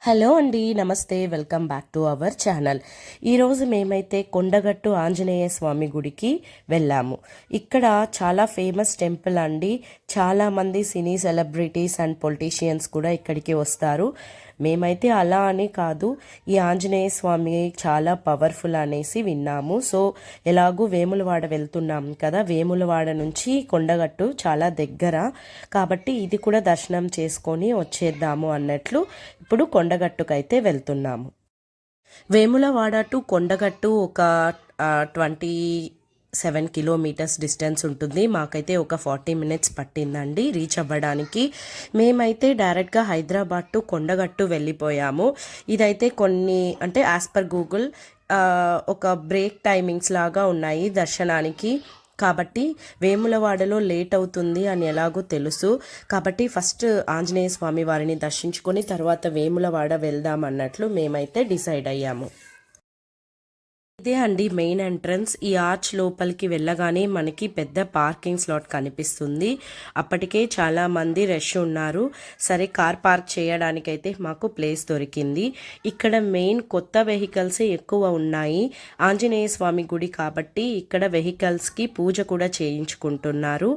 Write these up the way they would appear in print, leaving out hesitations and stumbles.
Hello అండి, నమస్తే. Welcome back to our channel. ఈరోజు మేమైతే కొండగట్టు ఆంజనేయ స్వామి గుడికి వెళ్ళాము. ఇక్కడ చాలా ఫేమస్ టెంపుల్ అండి. చాలామంది సినీ సెలబ్రిటీస్ అండ్ పొలిటీషియన్స్ కూడా ఇక్కడికి వస్తారు. మేమైతే అలా అని కాదు, ఈ ఆంజనేయ స్వామి చాలా పవర్ఫుల్ అనేసి విన్నాము. సో ఎలాగూ వేములవాడ వెళ్తున్నాం కదా, వేములవాడ నుంచి కొండగట్టు చాలా దగ్గర కాబట్టి ఇది కూడా దర్శనం చేసుకొని వచ్చేద్దాము అన్నట్లు ఇప్పుడు కొండగట్టుకైతే వెళ్తున్నాము. వేములవాడ టు కొండగట్టు ఒక 27 కిలోమీటర్స్ డిస్టెన్స్ ఉంటుంది. మాకైతే ఒక 40 మినిట్స్ పట్టిందండి రీచ్ అవ్వడానికి. మేమైతే డైరెక్ట్గా హైదరాబాద్ టు కొండగట్టు వెళ్ళిపోయాము. ఇదైతే కొన్ని అంటే యాజ్ పర్ గూగుల్ ఒక బ్రేక్ టైమింగ్స్ లాగా ఉన్నాయి దర్శనానికి. కాబట్టి వేములవాడలో లేట్ అవుతుంది అని ఎలాగో తెలుసు. కాబట్టి ఫస్ట్ ఆంజనేయ స్వామి వారిని దర్శించుకొని తర్వాత వేములవాడ వెళ్దాం అన్నట్లు మేమైతే డిసైడ్ అయ్యాము. ఇదే అండి మెయిన్ ఎంట్రన్స్. ఈ ఆర్చ్ లోపలికి వెళ్ళగానే మనకి పెద్ద పార్కింగ్ స్లాట్ కనిపిస్తుంది. అప్పటికే చాలా మంది రష్ ఉన్నారు. సరే, కార్ పార్క్ చేయడానికైతే మాకు ప్లేస్ దొరికింది. ఇక్కడ మెయిన్ కొత్త వెహికల్సే ఎక్కువ ఉన్నాయి. ఆంజనేయ స్వామి గుడి కాబట్టి ఇక్కడ వెహికల్స్కి పూజ కూడా చేయించుకుంటున్నారు.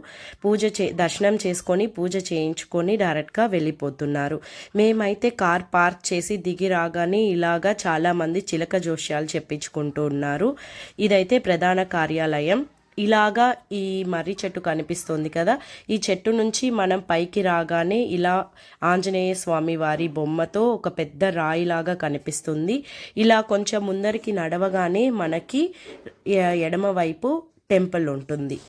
దర్శనం చేసుకొని పూజ చేయించుకొని డైరెక్ట్గా వెళ్ళిపోతున్నారు. మేమైతే కార్ పార్క్ చేసి దిగి రాగానే ఇలాగా చాలామంది చిలక జోష్యాలు చెప్పించుకుంటున్నారు. ఇదైతే ప్రధాన కార్యాలయం. ఇలాగా ఈ మర్రి చెట్టు కనిపిస్తుంది కదా, ఈ చెట్టు నుంచి మనం పైకి రాగానే ఇలా ఆంజనేయ స్వామి వారి బొమ్మతో ఒక పెద్ద రాయిలాగా కనిపిస్తుంది. ఇలా కొంచెం ముందరికి నడవగానే మనకి ఎడమ వైపు టెంపుల్ ఉంటుంది.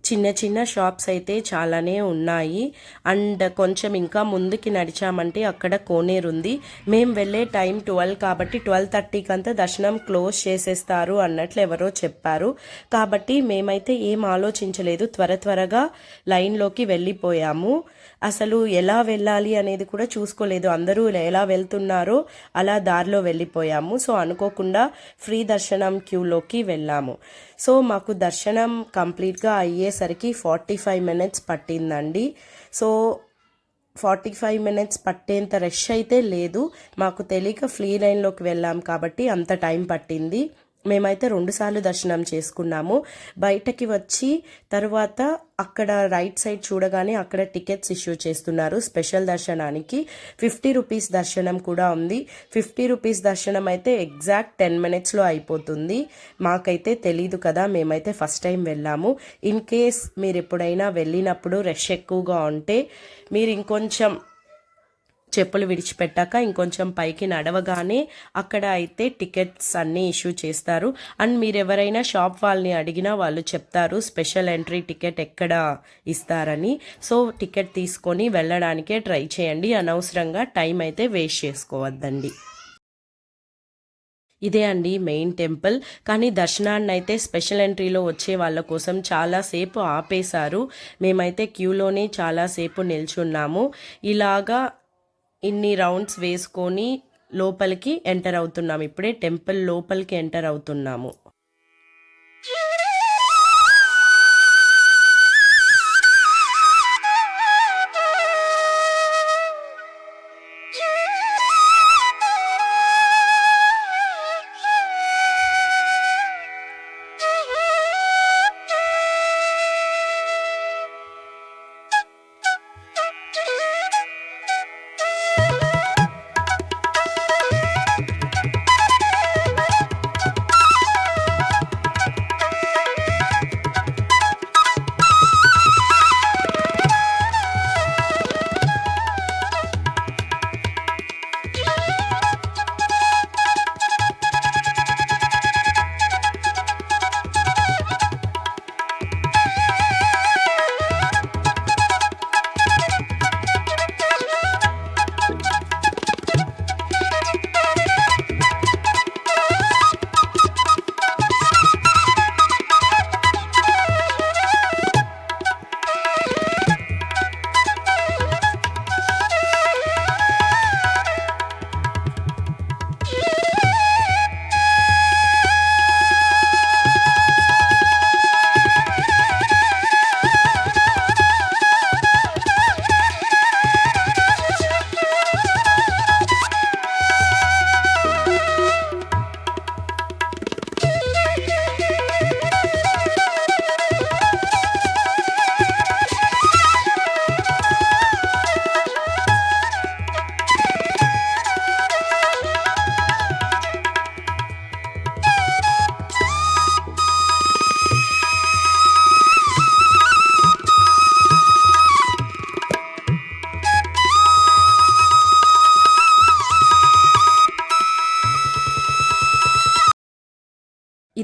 చిన్న చిన్న షాప్స్ అయితే చాలానే ఉన్నాయి. అండ్ కొంచెం ఇంకా ముందుకి నడిచామంటే అక్కడ కోనేరు ఉంది. మేము వెళ్ళే టైం 12 కాబట్టి 12:30కి అంతా దర్శనం క్లోజ్ చేసేస్తారు అన్నట్లు ఎవరో చెప్పారు. కాబట్టి మేమైతే ఏం ఆలోచించలేదు, త్వరగా లైన్లోకి వెళ్ళిపోయాము. అసలు ఎలా వెళ్ళాలి అనేది కూడా చూసుకోలేదు. అందరూ ఎలా వెళ్తున్నారో అలా దారిలో వెళ్ళిపోయాము. సో అనుకోకుండా ఫ్రీ దర్శనం క్యూలోకి వెళ్ళాము. సో మాకు దర్శనం కంప్లీట్గా అయ్యేసరికి 45 మినిట్స్ పట్టిందండి. సో 45 మినిట్స్ పట్టేంత రష్ అయితే లేదు. మాకు తెలియక ఫ్రీ లైన్లోకి వెళ్ళాం కాబట్టి అంత టైం పట్టింది. మేమైతే 2 సార్లు దర్శనం చేసుకున్నాము. బయటకి వచ్చి తర్వాత అక్కడ రైట్ సైడ్ చూడగానే అక్కడ టికెట్స్ ఇష్యూ చేస్తున్నారు. స్పెషల్ దర్శనానికి 50 రూపీస్ దర్శనం కూడా ఉంది. 50 రూపీస్ దర్శనం అయితే ఎగ్జాక్ట్ 10 మినిట్స్లో అయిపోతుంది. మాకైతే తెలీదు కదా, మేమైతే ఫస్ట్ టైం వెళ్ళాము. ఇన్ కేస్ మీరు ఎప్పుడైనా వెళ్ళినప్పుడు రష్ ఎక్కువగా ఉంటే మీరు ఇంకొంచెం చెప్పులు విడిచిపెట్టాక ఇంకొంచెం పైకి నడవగానే అక్కడ అయితే టికెట్స్ అన్నీ ఇష్యూ చేస్తారు. అండ్ మీరు ఎవరైనా షాప్ వాళ్ళని అడిగినా వాళ్ళు చెప్తారు స్పెషల్ ఎంట్రీ టికెట్ ఎక్కడ ఇస్తారని. సో టికెట్ తీసుకొని వెళ్ళడానికే ట్రై చేయండి. అనవసరంగా టైం అయితే వేస్ట్ చేసుకోవద్దండి. ఇదే అండి మెయిన్ టెంపుల్. కానీ దర్శనాన్ని అయితే స్పెషల్ ఎంట్రీలో వచ్చే వాళ్ళ కోసం చాలాసేపు ఆపేశారు. మేమైతే క్యూలోనే చాలాసేపు నిల్చున్నాము. ఇలాగా ఇన్ని రౌండ్స్ వేసుకొని లోపలికి ఎంటర్ అవుతున్నాము. ఇప్పుడే టెంపుల్ లోపలికి ఎంటర్ అవుతున్నాము.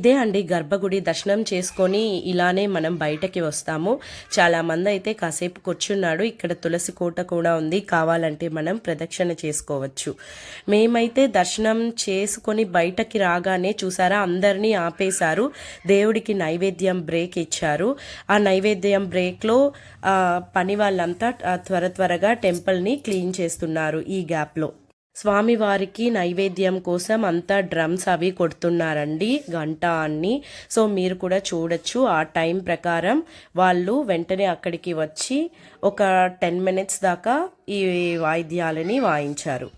ఇదే అండి గర్భగుడి. దర్శనం చేసుకొని ఇలానే మనం బయటకి వస్తాము. చాలామంది అయితే కాసేపు కూర్చున్నాడు. ఇక్కడ తులసి కోట కూడా ఉంది, కావాలంటే మనం ప్రదక్షిణ చేసుకోవచ్చు. మేమైతే దర్శనం చేసుకొని బయటకి రాగానే చూసారా, అందరినీ ఆపేశారు. దేవుడికి నైవేద్యం బ్రేక్ ఇచ్చారు. ఆ నైవేద్యం బ్రేక్లో పని వాళ్ళంతా త్వరగా టెంపుల్ని క్లీన్ చేస్తున్నారు. ఈ గ్యాప్లో స్వామివారికి నైవేద్యం కోసం అంతా డ్రమ్స్ అవి కొడుతున్నారండి, గంట అన్ని. సో మీరు కూడా చూడొచ్చు. ఆ టైం ప్రకారం వాళ్ళు వెంటనే అక్కడికి వచ్చి ఒక 10 minutes దాకా ఈ వాయిద్యాలని వాయించారు.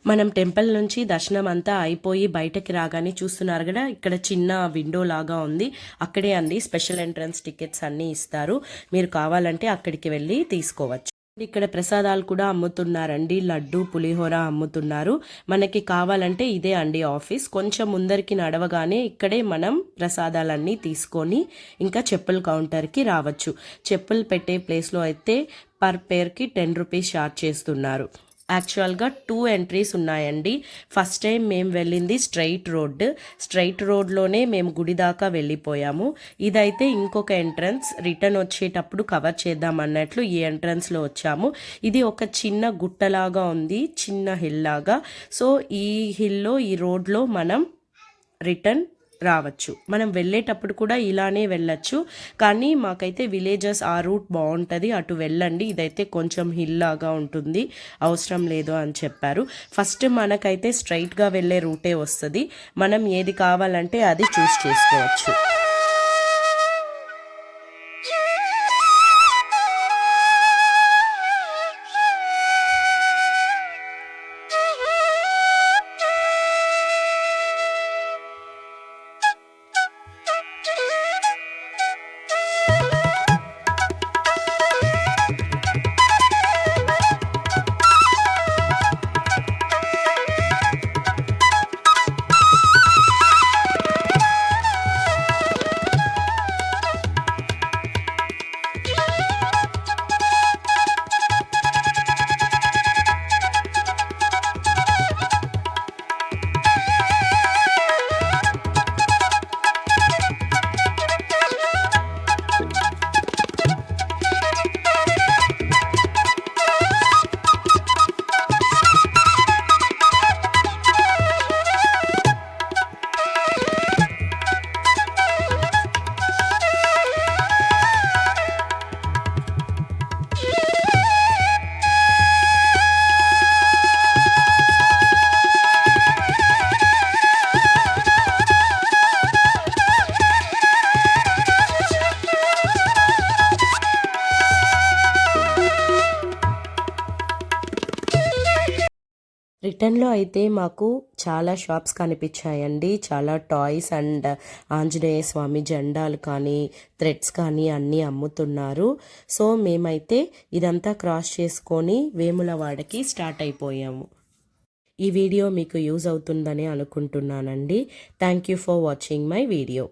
మనం టెంపుల్ నుంచి దర్శనం అంతా అయిపోయి బయటకి రాగానే చూస్తున్నారు కదా, ఇక్కడ చిన్న విండో లాగా ఉంది. అక్కడే అండి స్పెషల్ ఎంట్రన్స్ టికెట్స్ అన్నీ ఇస్తారు. మీరు కావాలంటే అక్కడికి వెళ్ళి తీసుకోవచ్చు. ఇక్కడ ప్రసాదాలు కూడా అమ్ముతున్నారండి. లడ్డు, పులిహోర అమ్ముతున్నారు. మనకి కావాలంటే ఇదే అండి ఆఫీస్. కొంచెం ముందరికి నడవగానే ఇక్కడే మనం ప్రసాదాలన్నీ తీసుకొని ఇంకా చెప్పుల కౌంటర్కి రావచ్చు. చెప్పులు పెట్టే ప్లేస్లో అయితే పర్ పేర్కి 10 రూపీస్ ఛార్జ్ చేస్తున్నారు. యాక్చువల్గా 2 ఎంట్రీస్ ఉన్నాయండి. ఫస్ట్ టైం మేము వెళ్ళింది స్ట్రైట్ రోడ్లోనే మేము గుడి దాకా వెళ్ళిపోయాము. ఇదైతే ఇంకొక ఎంట్రన్స్, రిటర్న్ వచ్చేటప్పుడు కవర్ చేద్దాం అన్నట్లు ఈ ఎంట్రన్స్లో వచ్చాము. ఇది ఒక చిన్న గుట్టలాగా ఉంది, చిన్న హిల్ లాగా. సో ఈ హిల్లో, ఈ రోడ్లో మనం రిటర్న్ రావచ్చు. మనం వెళ్ళేటప్పుడు కూడా ఇలానే వెళ్ళచ్చు, కానీ మాకైతే విలేజెస్ ఆ రూట్ బాగుంటుంది, అటు వెళ్ళండి, ఇదైతే కొంచెం హిల్ లాగా ఉంటుంది, అవసరం లేదు అని చెప్పారు. ఫస్ట్ మనకైతే స్ట్రైట్గా వెళ్ళే రూటే వస్తుంది. మనం ఏది కావాలంటే అది చూస్ చేసుకోవచ్చు. రిటర్న్‌లో అయితే మాకు చాలా షాప్స్ కనిపించాయండి. చాలా టాయ్స్ అండ్ ఆంజనేయ స్వామి జెండాలు కానీ, థ్రెడ్స్ కానీ అన్నీ అమ్ముతున్నారు. సో, మేమైతే ఇదంతా క్రాస్ చేసుకొని వేములవాడకి స్టార్ట్ అయిపోయాము. ఈ వీడియో మీకు యూజ్ అవుతుందని అనుకుంటున్నానండి. Thank you for watching my video.